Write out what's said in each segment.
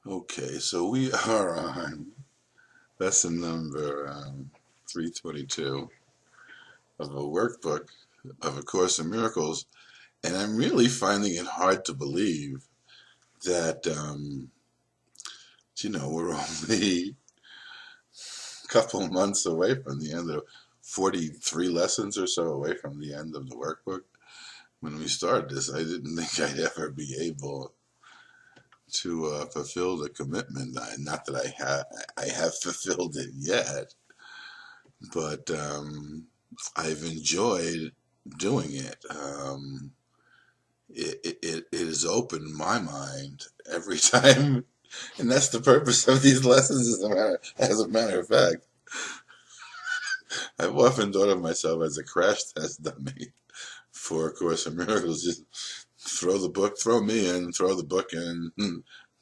Okay, so we are on lesson number 322 of a workbook of A Course in Miracles, and I'm really finding it hard to believe that, we're only a couple of months away from the end of 43 lessons or so away from the end of the workbook. When we started this, I didn't think I'd ever be able to fulfill the commitment. Not that I have fulfilled it yet, but I've enjoyed doing it. It has opened my mind every time, and that's the purpose of these lessons. As a matter of fact, I've often thought of myself as a crash test dummy for A Course in Miracles. Just throw me in, throw the book in,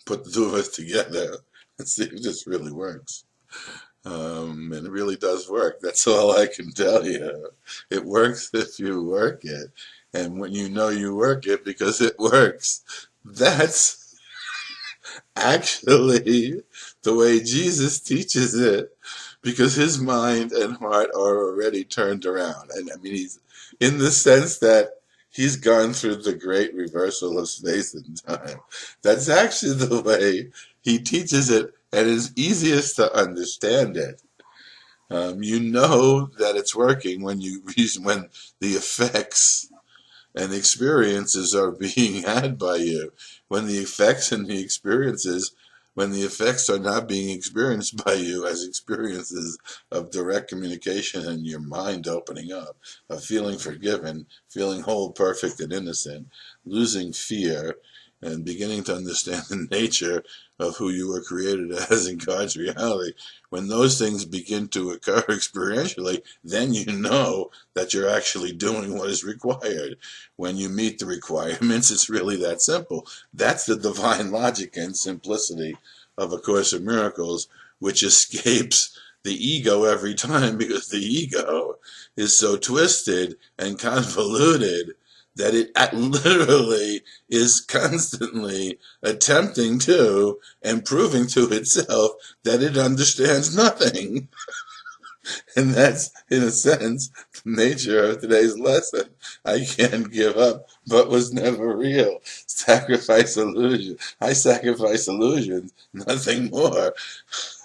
put the two of us together, and see if this really works. And it really does work. That's all I can tell you. It works if you work it. And when you know you work it because it works, that's actually the way Jesus teaches it, because his mind and heart are already turned around. And I mean, he's in the sense that he's gone through the great reversal of space and time. That's actually the way he teaches it, and it's easiest to understand it. You know that it's working when when the effects and experiences are being had by you. When the effects and the experiences, when the effects are not being experienced by you as experiences of direct communication and your mind opening up, of feeling forgiven, feeling whole, perfect, and innocent, losing fear, and beginning to understand the nature of who you were created as in God's reality. When those things begin to occur experientially, then you know that you're actually doing what is required. When you meet the requirements, it's really that simple. That's the divine logic and simplicity of A Course in Miracles, which escapes the ego every time, because the ego is so twisted and convoluted that it literally is constantly attempting to and proving to itself that it understands nothing. And that's, in a sense, the nature of today's lesson. I can't give up, but was never real. Sacrifice illusion. I sacrifice illusions, nothing more.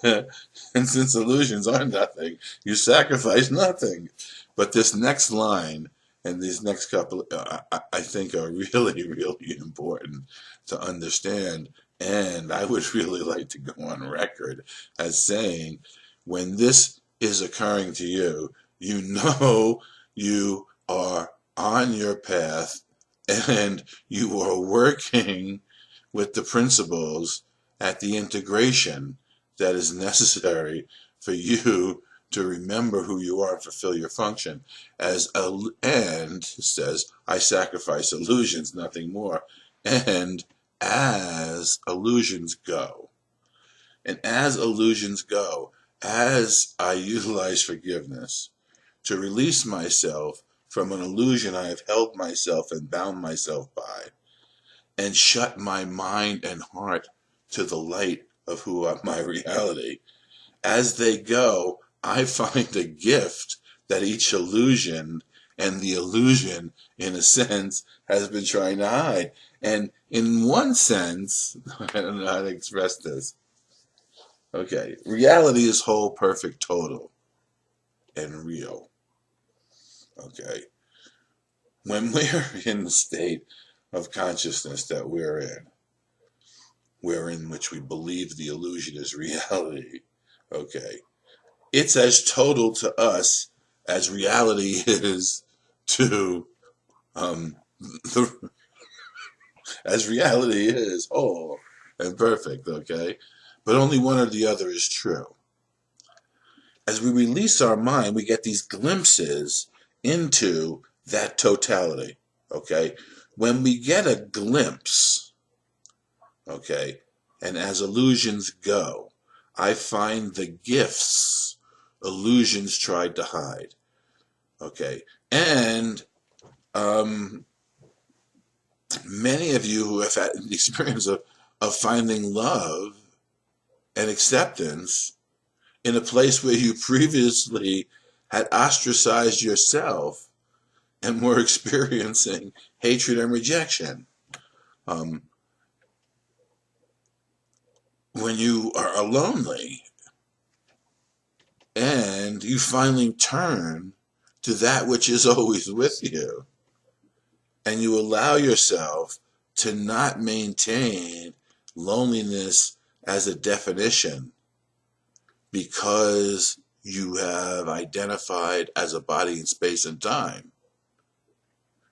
And since illusions are nothing, you sacrifice nothing. But this next line and these next couple, I think, are really, really important to understand. And I would really like to go on record as saying, when this is occurring to you, you know you are on your path and you are working with the principles at the integration that is necessary for you to remember who you are and fulfill your function. And says, I sacrifice illusions, nothing more. And as illusions go, as I utilize forgiveness to release myself from an illusion I have held myself and bound myself by, and shut my mind and heart to the light of who are my reality, as they go, I find a gift that each illusion and the illusion, in a sense, has been trying to hide. And in one sense, I don't know how to express this. Okay, reality is whole, perfect, total, and real. Okay, when we're in the state of consciousness that we're in which we believe the illusion is reality. Okay, it's as total to us as reality is to the, as reality is whole and perfect. Okay, but only one or the other is true. As we release our mind, we get these glimpses into that totality. Okay, when we get a glimpse, okay, and as illusions go, I find the gifts illusions tried to hide. Okay, and many of you who have had the experience of finding love and acceptance in a place where you previously had ostracized yourself and were experiencing hatred and rejection. Um, when you are lonely and you finally turn to that which is always with you, and you allow yourself to not maintain loneliness as a definition because you have identified as a body in space and time.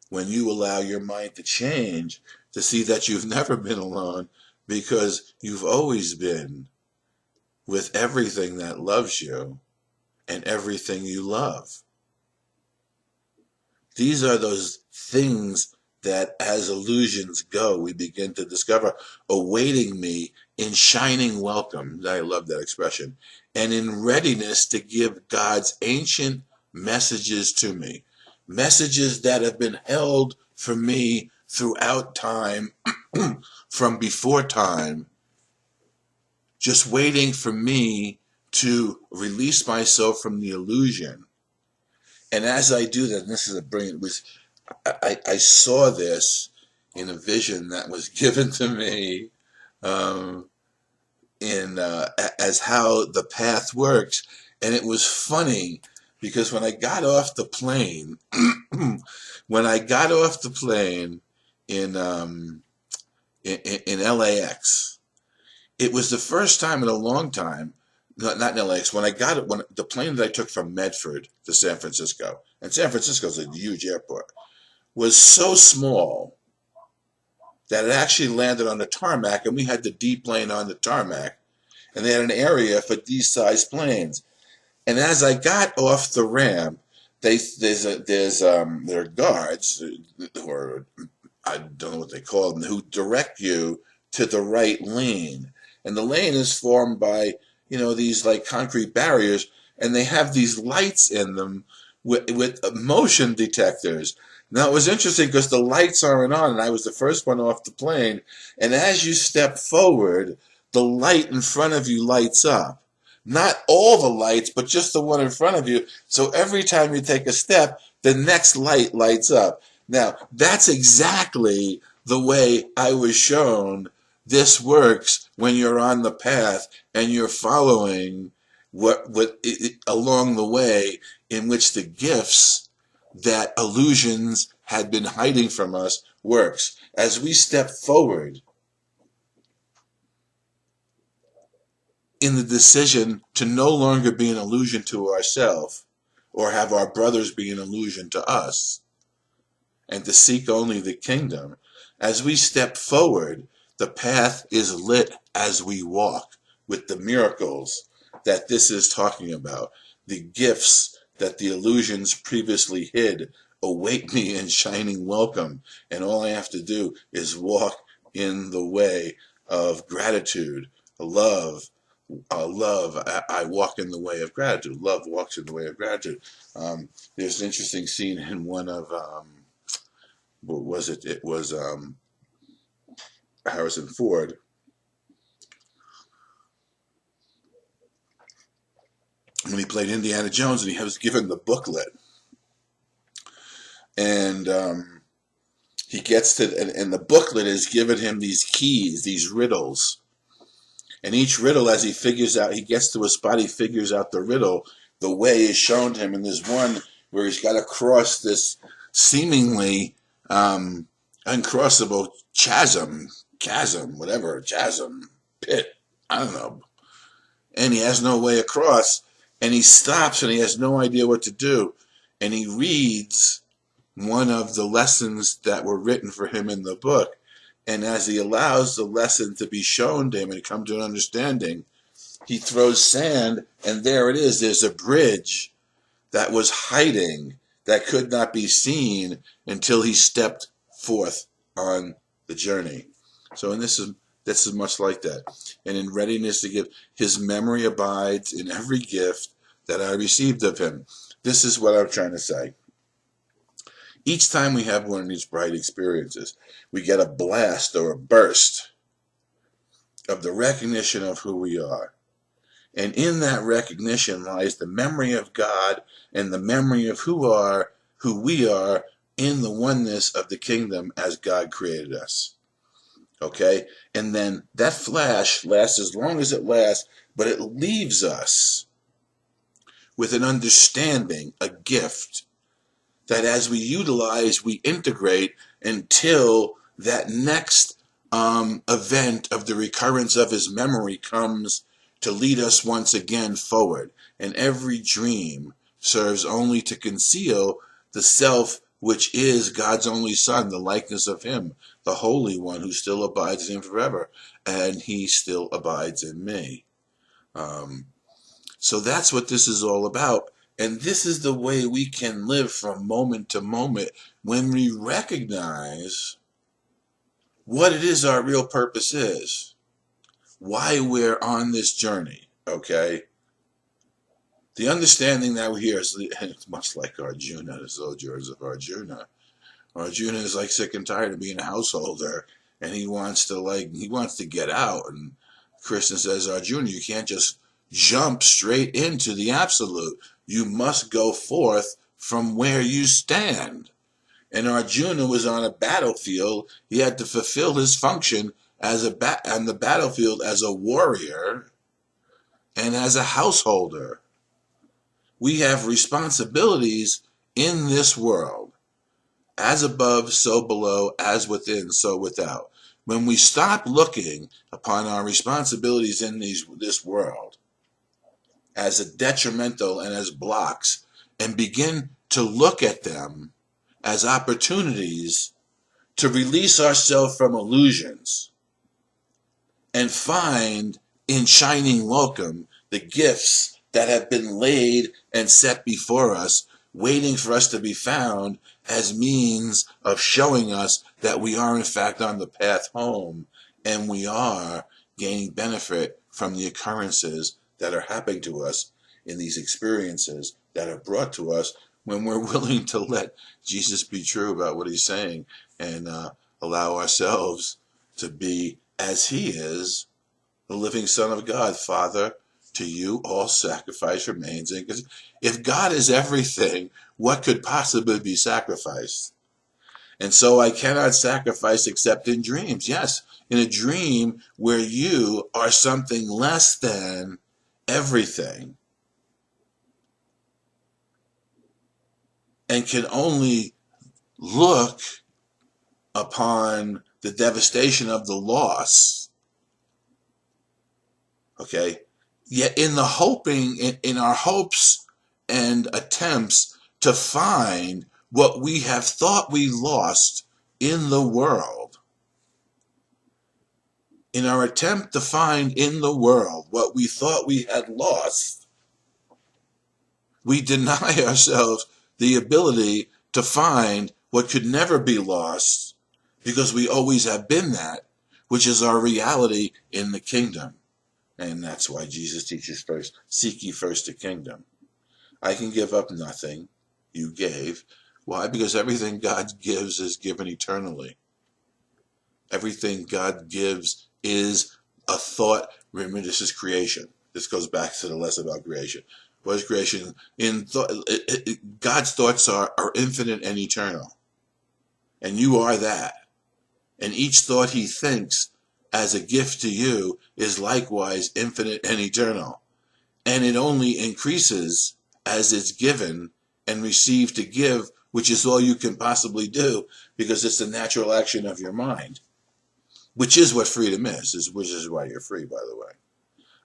When you allow your mind to change, to see that you've never been alone because you've always been with everything that loves you and everything you love. These are those things that as illusions go, we begin to discover awaiting me in shining welcome. I love that expression. And in readiness to give God's ancient messages to me. Messages that have been held for me throughout time, from before time, just waiting for me to release myself from the illusion. And as I do that, and this is a brilliant, I saw this in a vision that was given to me as how the path works. And it was funny because when I got off the plane, in LAX, it was the first time in a long time, not in LAX, when the plane that I took from Medford to San Francisco, and San Francisco is a huge airport, was so small that it actually landed on the tarmac, and we had to deplane on the tarmac, and they had an area for these size planes. And as I got off the ramp, there are guards, or I don't know what they call them, who direct you to the right lane. And the lane is formed by, these like concrete barriers, and they have these lights in them with motion detectors. Now, it was interesting because the lights aren't on, and I was the first one off the plane. And as you step forward, the light in front of you lights up. Not all the lights, but just the one in front of you. So every time you take a step, the next light lights up. Now, that's exactly the way I was shown this works when you're on the path and you're following along the way in which the gifts that illusions had been hiding from us works. As we step forward in the decision to no longer be an illusion to ourselves or have our brothers be an illusion to us, and to seek only the kingdom, as we step forward, the path is lit as we walk with the miracles that this is talking about. The gifts that the illusions previously hid await me in shining welcome. And all I have to do is walk in the way of gratitude, love. I walk in the way of gratitude. Love walks in the way of gratitude. There's an interesting scene in one of, what was it? It was Harrison Ford. When he played Indiana Jones, and he was given the booklet, and he gets to, and the booklet is giving him these keys, these riddles, and each riddle, as he gets to a spot, he figures out the riddle. The way is shown to him, and there's one where he's got to cross this seemingly uncrossable chasm, pit, I don't know, and he has no way across. And he stops and he has no idea what to do. And he reads one of the lessons that were written for him in the book. And as he allows the lesson to be shown to him and come to an understanding, he throws sand, and there it is. There's a bridge that was hiding, that could not be seen until he stepped forth on the journey. So, and this is much like that. And in readiness to give, his memory abides in every gift that I received of him. This is what I'm trying to say. Each time we have one of these bright experiences, we get a blast or a burst of the recognition of who we are. And in that recognition lies the memory of God and the memory of who we are in the oneness of the kingdom as God created us. Okay? And then that flash lasts as long as it lasts, but it leaves us with an understanding, a gift, that as we utilize, we integrate until that next event of the recurrence of his memory comes to lead us once again forward. And every dream serves only to conceal the self which is God's only Son, the likeness of him, the Holy One who still abides in him forever, and he still abides in me. So that's what this is all about. And this is the way we can live from moment to moment when we recognize what it is our real purpose is, why we're on this journey, okay? The understanding that we're here is much like Arjuna, the soldiers of Arjuna. Arjuna is like sick and tired of being a householder, and he wants to get out. And Krishna says, Arjuna, you can't just jump straight into the absolute. You must go forth from where you stand. And Arjuna was on a battlefield. He had to fulfill his function as on the battlefield as a warrior and as a householder. We have responsibilities in this world. As above, so below, as within, so without. When we stop looking upon our responsibilities in this world as a detrimental and as blocks, and begin to look at them as opportunities to release ourselves from illusions and find in shining welcome the gifts that have been laid and set before us, waiting for us to be found as means of showing us that we are in fact on the path home, and we are gaining benefit from the occurrences that are happening to us in these experiences that are brought to us when we're willing to let Jesus be true about what he's saying and allow ourselves to be as he is, the living Son of God. Father, to you all sacrifice remains. Because if God is everything, what could possibly be sacrificed? And so I cannot sacrifice except in dreams. Yes, in a dream where you are something less than everything and can only look upon the devastation of the loss. Okay? Yet in the hoping, in our hopes and attempts to find what we have thought we lost in the world, in our attempt to find in the world what we thought we had lost, we deny ourselves the ability to find what could never be lost because we always have been that, which is our reality in the kingdom. And that's why Jesus teaches first, seek ye first the kingdom. I can give up nothing you gave. Why? Because everything God gives is given eternally. Everything God gives is a thought. Remember, this is creation. This goes back to the lesson about creation. What is creation? God's thoughts are infinite and eternal. And you are that. And each thought he thinks as a gift to you is likewise infinite and eternal. And it only increases as it's given and received to give, which is all you can possibly do because it's the natural action of your mind, which is what freedom is, which is why you're free, by the way.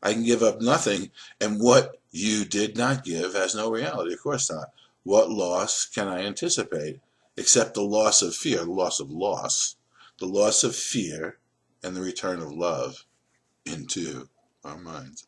I can give up nothing, and what you did not give has no reality. Of course not. What loss can I anticipate except the loss of fear, the loss of fear, and the return of love into our minds.